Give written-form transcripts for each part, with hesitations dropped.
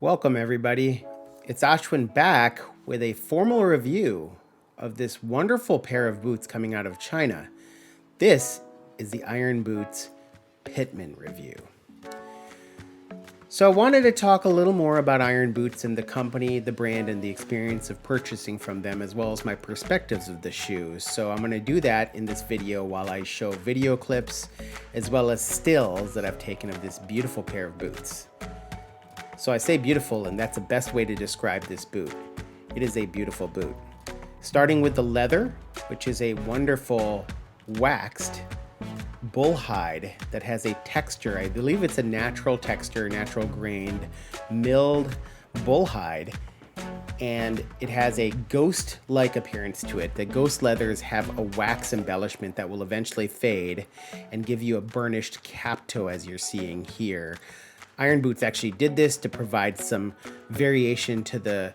Welcome everybody. It's Ashwin back with a formal review of this wonderful pair of boots coming out of China. This is the Iron Boots Pittman review. So I wanted to talk a little more about Iron Boots and the company, the brand, and the experience of purchasing from them, as well as my perspectives of the shoes. So I'm going to do that in this video while I show video clips as well as stills that I've taken of this beautiful pair of boots. So I say beautiful, and that's the best way to describe this boot. It is a beautiful boot. Starting with the leather, which is a wonderful waxed bull hide that has a texture. I believe it's a natural texture, natural grained, milled bull hide. And it has a ghost-like appearance to it. The ghost leathers have a wax embellishment that will eventually fade and give you a burnished cap toe as you're seeing here. Iron Boots actually did this to provide some variation to the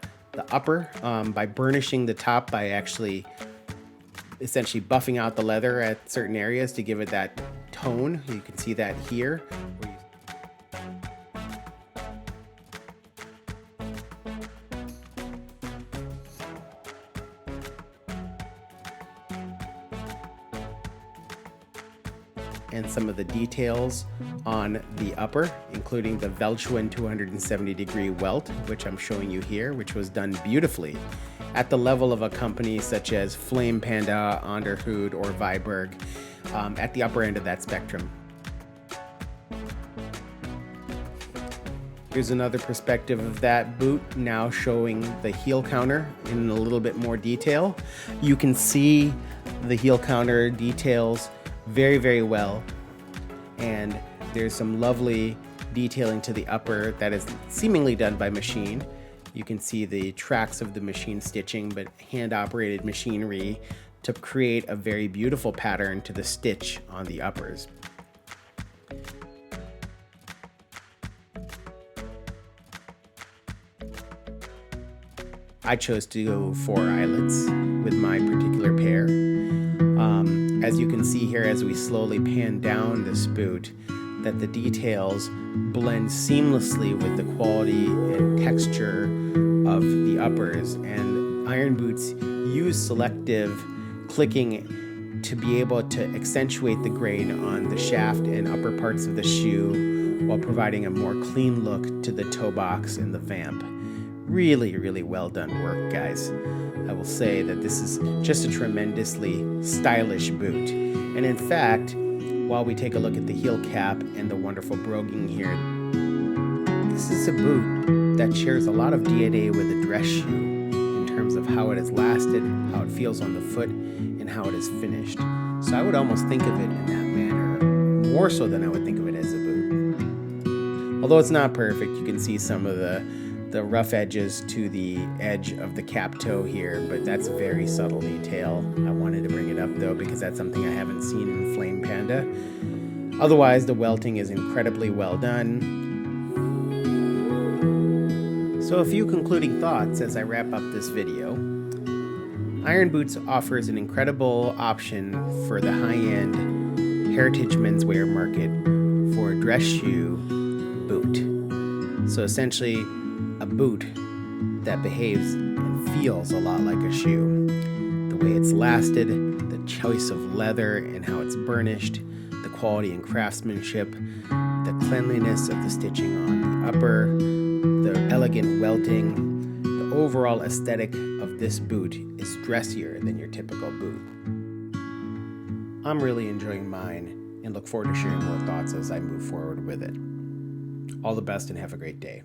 upper by burnishing the top by actually essentially buffing out the leather at certain areas to give it that tone. You can see that here. And some of the details on the upper, including the Veltruin 270-degree welt, which I'm showing you here, which was done beautifully at the level of a company such as Flame Panda, Onderhood, or Viberg, at the upper end of that spectrum. Here's another perspective of that boot, now showing the heel counter in a little bit more detail. You can see the heel counter details very, very well, and there's some lovely detailing to the upper that is seemingly done by machine. You can see the tracks of the machine stitching, but hand-operated machinery to create a very beautiful pattern to the stitch on the uppers. I chose to go 4 eyelets with my particular pair. As you can see here, as we slowly pan down this boot, that the details blend seamlessly with the quality and texture of the uppers. And Iron Boots use selective clicking to be able to accentuate the grain on the shaft and upper parts of the shoe while providing a more clean look to the toe box and the vamp. Really, really well done work, guys. I will say that this is just a tremendously stylish boot. And in fact, while we take a look at the heel cap and the wonderful broguing here, this is a boot that shares a lot of DNA with a dress shoe in terms of how it has lasted, how it feels on the foot, and how it is finished. So I would almost think of it in that manner, more so than I would think of it as a boot. Although it's not perfect, you can see some of the rough edges to the edge of the cap toe here, but that's very subtle detail. I wanted to bring it up though because that's something I haven't seen in Flame Panda. Otherwise, the welting is incredibly well done. So a few concluding thoughts as I wrap up this video. Iron Boots offers an incredible option for the high-end heritage menswear market for a dress shoe boot. So essentially, a boot that behaves and feels a lot like a shoe. The way it's lasted, the choice of leather and how it's burnished, the quality and craftsmanship, the cleanliness of the stitching on the upper, the elegant welting, the overall aesthetic of this boot is dressier than your typical boot. I'm really enjoying mine and look forward to sharing more thoughts as I move forward with it. All the best and have a great day.